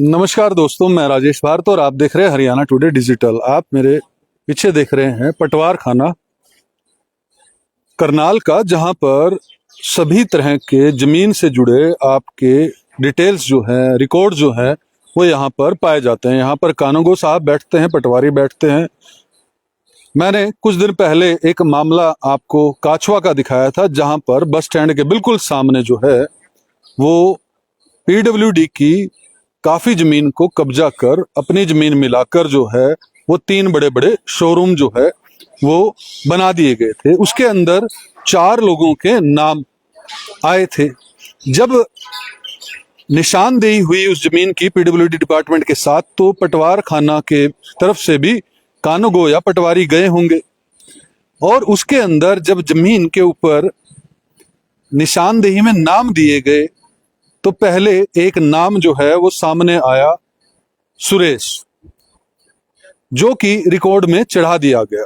नमस्कार दोस्तों, मैं राजेश भारत और आप देख रहे हैं हरियाणा टुडे डिजिटल। आप मेरे पीछे देख रहे हैं पटवार खाना करनाल का, जहां पर सभी तरह के जमीन से जुड़े आपके डिटेल्स जो हैं, रिकॉर्ड जो हैं, वो यहाँ पर पाए जाते हैं। यहाँ पर कानूगो साहब बैठते हैं, पटवारी बैठते हैं। मैंने कुछ दिन पहले एक मामला आपको काछवा का दिखाया था, जहां पर बस स्टैंड के बिल्कुल सामने जो है वो पीडब्ल्यूडी की काफी जमीन को कब्जा कर अपनी जमीन मिलाकर जो है वो 3 बड़े बड़े शोरूम जो है वो बना दिए गए थे। उसके अंदर 4 लोगों के नाम आए थे। जब निशानदेही हुई उस जमीन की पीडब्ल्यूडी डिपार्टमेंट के साथ, तो पटवार खाना के तरफ से भी कानूगो या पटवारी गए होंगे, और उसके अंदर जब जमीन के ऊपर निशानदेही में नाम दिए गए तो पहले एक नाम जो है वो सामने आया, सुरेश, जो कि रिकॉर्ड में चढ़ा दिया गया।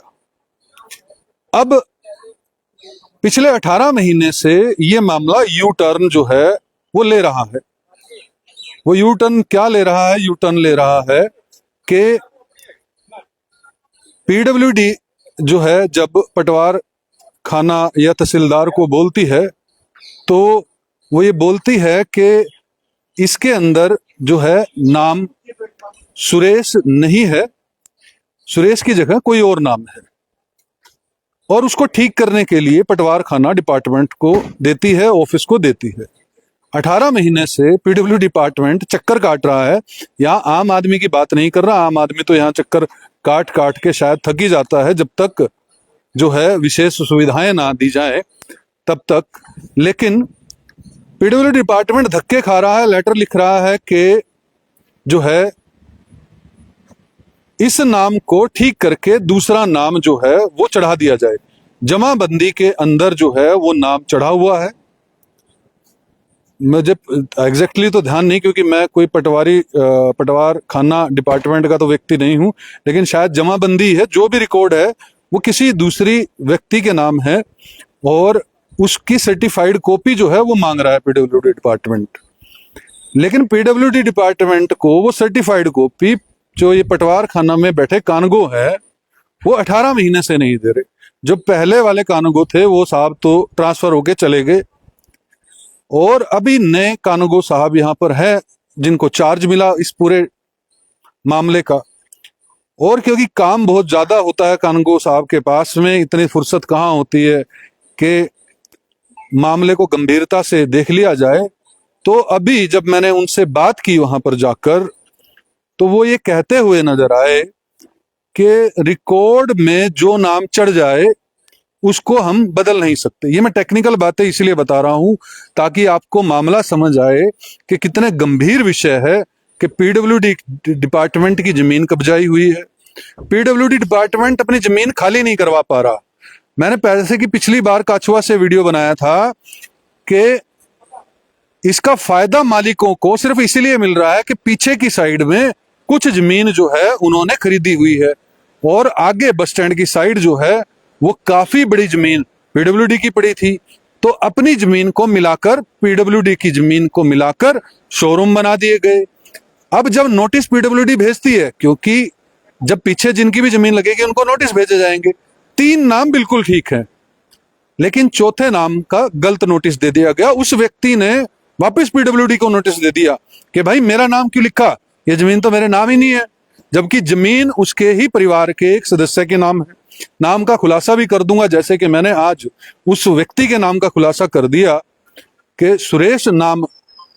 अब पिछले 18 महीने से ये मामला यू टर्न जो है वो ले रहा है। वो यू टर्न क्या ले रहा है? यू टर्न ले रहा है कि पीडब्ल्यूडी जो है जब पटवार खाना या तहसीलदार को बोलती है तो वो ये बोलती है कि इसके अंदर जो है नाम सुरेश नहीं है, सुरेश की जगह कोई और नाम है। और उसको ठीक करने के लिए पटवार खाना डिपार्टमेंट को देती है, ऑफिस को देती है। 18 महीने से पीडब्ल्यू डिपार्टमेंट चक्कर काट रहा है। यहाँ आम आदमी की बात नहीं कर रहा, आम आदमी तो यहाँ चक्कर काट काट के शायद थक ही जाता है, जब तक जो है विशेष सुविधाएं ना दी जाए तब तक। लेकिन पीडब्ल्यू डिपार्टमेंट धक्के खा रहा है, लेटर लिख रहा है कि जो है इस नाम को ठीक करके दूसरा नाम जो है वो चढ़ा दिया जाए। जमाबंदी के अंदर जो है वो नाम चढ़ा हुआ है। मुझे एग्जैक्टली तो ध्यान नहीं, क्योंकि मैं कोई पटवार खाना डिपार्टमेंट का तो व्यक्ति नहीं हूं, लेकिन शायद जमाबंदी है, जो भी रिकॉर्ड है वो किसी दूसरी व्यक्ति के नाम है, और उसकी सर्टिफाइड कॉपी जो है वो मांग रहा है पीडब्ल्यूडी डिपार्टमेंट। लेकिन पीडब्ल्यूडी डिपार्टमेंट को वो सर्टिफाइड कॉपी जो ये पटवार खाना में बैठे कानूगो है वो 18 महीने से नहीं दे रहे। जो पहले वाले कानूगो थे वो साहब तो ट्रांसफर होके चले गए, और अभी नए कानूगो साहब यहाँ पर है जिनको चार्ज मिला इस पूरे मामले का। और क्योंकि काम बहुत ज्यादा होता है कानूगो साहब के पास में, इतनी फुर्सत कहाँ होती है कि मामले को गंभीरता से देख लिया जाए। तो अभी जब मैंने उनसे बात की वहां पर जाकर, तो वो ये कहते हुए नजर आए कि रिकॉर्ड में जो नाम चढ़ जाए उसको हम बदल नहीं सकते। ये मैं टेक्निकल बातें इसलिए बता रहा हूं ताकि आपको मामला समझ आए कि कितने गंभीर विषय है कि पीडब्ल्यूडी डिपार्टमेंट की जमीन कब्जाई हुई है। पीडब्ल्यूडी डिपार्टमेंट अपनी जमीन खाली नहीं करवा पा रहा। मैंने पैसे की पिछली बार काछुआ से वीडियो बनाया था कि इसका फायदा मालिकों को सिर्फ इसीलिए मिल रहा है कि पीछे की साइड में कुछ जमीन जो है उन्होंने खरीदी हुई है, और आगे बस स्टैंड की साइड जो है वो काफी बड़ी जमीन पीडब्ल्यूडी की पड़ी थी। तो अपनी जमीन को मिलाकर, पीडब्ल्यूडी की जमीन को मिलाकर शोरूम बना दिए गए। अब जब नोटिस पीडब्ल्यूडी भेजती है, क्योंकि जब पीछे जिनकी भी जमीन लगेगी उनको नोटिस भेजे जाएंगे। 3 नाम बिल्कुल ठीक है, लेकिन चौथे नाम का गलत नोटिस दे दिया गया। उस व्यक्ति ने वापस पीडब्ल्यूडी को नोटिस दे दिया कि भाई मेरा नाम क्यों लिखा, ये जमीन तो मेरे नाम ही नहीं है, जबकि जमीन उसके ही परिवार के एक सदस्य के नाम है। नाम का खुलासा भी कर दूंगा, जैसे कि मैंने आज उस व्यक्ति के नाम का खुलासा कर दिया कि सुरेश नाम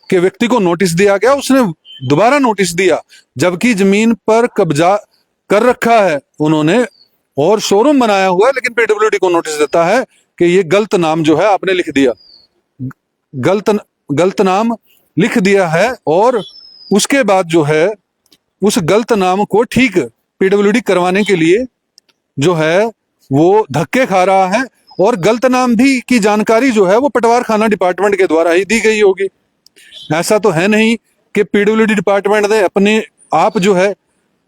के व्यक्ति को नोटिस दिया गया, उसने दोबारा नोटिस दिया, जबकि जमीन पर कब्जा कर रखा है उन्होंने और शोरूम बनाया हुआ है, लेकिन पीडब्ल्यूडी को नोटिस देता है कि ये गलत नाम जो है आपने लिख दिया, गलत नाम लिख दिया है। और उसके बाद जो है उस गलत नाम को ठीक पीडब्ल्यूडी करवाने के लिए जो है वो धक्के खा रहा है, और गलत नाम भी की जानकारी जो है वो पटवार खाना डिपार्टमेंट के द्वारा ही दी गई होगी। ऐसा तो है नहीं कि पीडब्ल्यूडी डिपार्टमेंट ने अपने आप जो है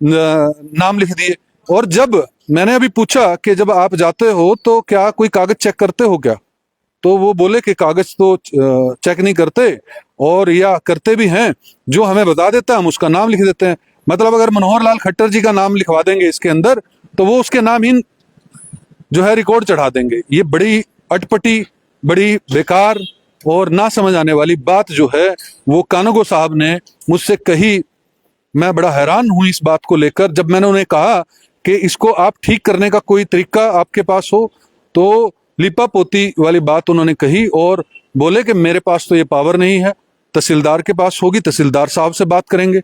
नाम लिख दिए। और जब मैंने अभी पूछा कि जब आप जाते हो तो क्या कोई कागज चेक करते हो क्या, तो वो बोले कि कागज तो चेक नहीं करते, और या करते भी हैं, जो हमें बता देता है हम उसका नाम लिख देते हैं। मतलब अगर मनोहर लाल खट्टर जी का नाम लिखवा देंगे इसके अंदर, तो वो उसके नाम ही जो है रिकॉर्ड चढ़ा देंगे। ये बड़ी अटपटी, बड़ी बेकार और ना समझ आने वाली बात जो है वो कानूगो साहब ने मुझसे कही। मैं बड़ा हैरान हूं इस बात को लेकर। जब मैंने उन्हें कहा कि इसको आप ठीक करने का कोई तरीका आपके पास हो, तो लिपा पोती वाली बात उन्होंने कही और बोले कि मेरे पास तो ये पावर नहीं है, तहसीलदार के पास होगी, तहसीलदार साहब से बात करेंगे,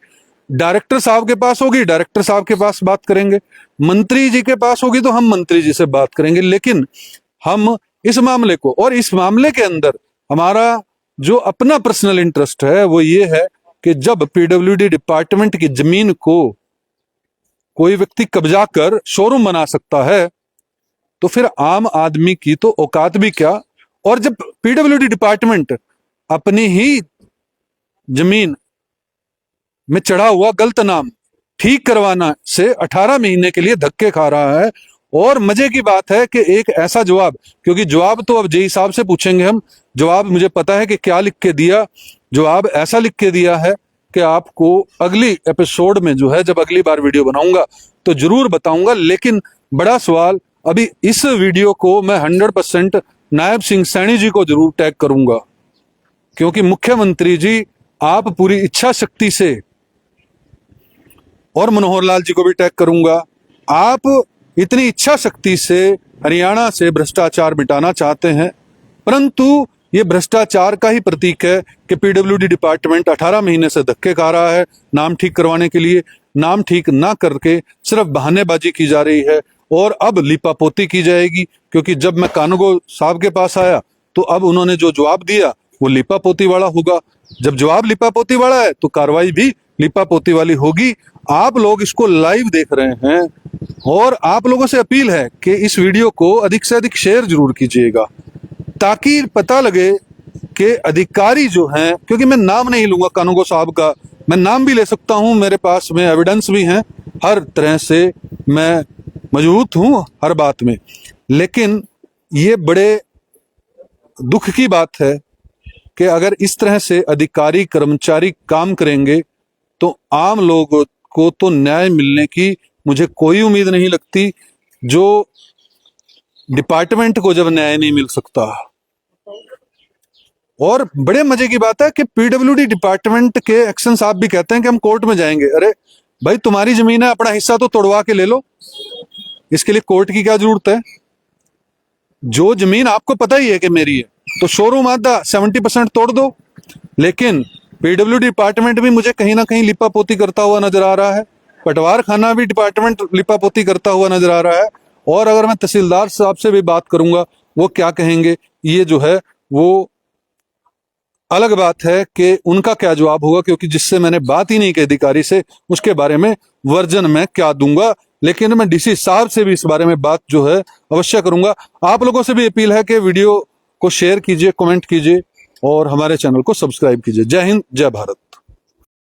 डायरेक्टर साहब के पास होगी, डायरेक्टर साहब के पास बात करेंगे, मंत्री जी के पास होगी तो हम मंत्री जी से बात करेंगे। लेकिन हम इस मामले को, और इस मामले के अंदर हमारा जो अपना पर्सनल इंटरेस्ट है वो ये है कि जब पीडब्ल्यूडी डिपार्टमेंट की जमीन को कोई व्यक्ति कब्जा कर शोरूम बना सकता है, तो फिर आम आदमी की तो औकात भी क्या। और जब पीडब्ल्यूडी डिपार्टमेंट अपनी ही जमीन में चढ़ा हुआ गलत नाम ठीक करवाना से 18 महीने के लिए धक्के खा रहा है। और मजे की बात है कि एक ऐसा जवाब, क्योंकि जवाब तो अब जेई साहब से पूछेंगे हम, जवाब मुझे पता है कि क्या लिख के दिया। जवाब ऐसा लिख के दिया है कि आपको अगली एपिसोड में जो है, जब अगली बार वीडियो बनाऊंगा तो जरूर बताऊंगा। लेकिन बड़ा सवाल, अभी इस वीडियो को मैं 100% नायब सिंह सैनी जी को जरूर टैग करूंगा, क्योंकि मुख्यमंत्री जी आप पूरी इच्छा शक्ति से, और मनोहर लाल जी को भी टैग करूंगा, आप इतनी इच्छा शक्ति से हरियाणा से भ्रष्टाचार मिटाना चाहते हैं, परंतु ये भ्रष्टाचार का ही प्रतीक है कि पीडब्ल्यूडी डिपार्टमेंट 18 महीने से धक्के खा रहा है नाम ठीक करवाने के लिए। नाम ठीक ना करके सिर्फ बहानेबाजी की जा रही है और अब लिपापोती की जाएगी। क्योंकि जब मैं कानूगो साहब के पास आया तो अब उन्होंने जो जवाब दिया वो लिपापोती वाला होगा। जब जवाब लिपापोती वाला है तो कार्रवाई भी लिपापोती वाली होगी। आप लोग इसको लाइव देख रहे हैं और आप लोगों से अपील है कि इस वीडियो को अधिक से अधिक शेयर जरूर कीजिएगा, ताकि पता लगे कि अधिकारी जो हैं, क्योंकि मैं नाम नहीं लूंगा कानूगो साहब का, मैं नाम भी ले सकता हूं, मेरे पास में एविडेंस भी हैं, हर तरह से मैं मजबूत हूं हर बात में। लेकिन ये बड़े दुख की बात है कि अगर इस तरह से अधिकारी कर्मचारी काम करेंगे तो आम लोगों को तो न्याय मिलने की मुझे कोई उम्मीद नहीं लगती। जो डिपार्टमेंट को जब न्याय नहीं मिल सकता, और बड़े मजे की बात है कि पीडब्ल्यूडी डिपार्टमेंट के एक्शन साहब भी कहते हैं कि हम कोर्ट में जाएंगे। अरे भाई, तुम्हारी जमीन है, अपना हिस्सा तो तोड़वा के ले लो, इसके लिए कोर्ट की क्या जरूरत है। जो जमीन आपको पता ही है कि मेरी है, तो शोरूम आधा 70% तोड़ दो। लेकिन पीडब्ल्यूडी डिपार्टमेंट भी मुझे कहीं ना कहीं लिपापोती करता हुआ नजर आ रहा है, पटवार खाना भी डिपार्टमेंट लिपापोती करता हुआ नजर आ रहा है। और अगर मैं तहसीलदार साहब से भी बात करूंगा वो क्या कहेंगे, ये जो है वो अलग बात है कि उनका क्या जवाब होगा, क्योंकि जिससे मैंने बात ही नहीं की अधिकारी से, उसके बारे में वर्जन मैं क्या दूंगा। लेकिन मैं डीसी साहब से भी इस बारे में बात जो है अवश्य करूंगा। आप लोगों से भी अपील है कि वीडियो को शेयर कीजिए, कमेंट कीजिए और हमारे चैनल को सब्सक्राइब कीजिए। जय हिंद, जय भारत।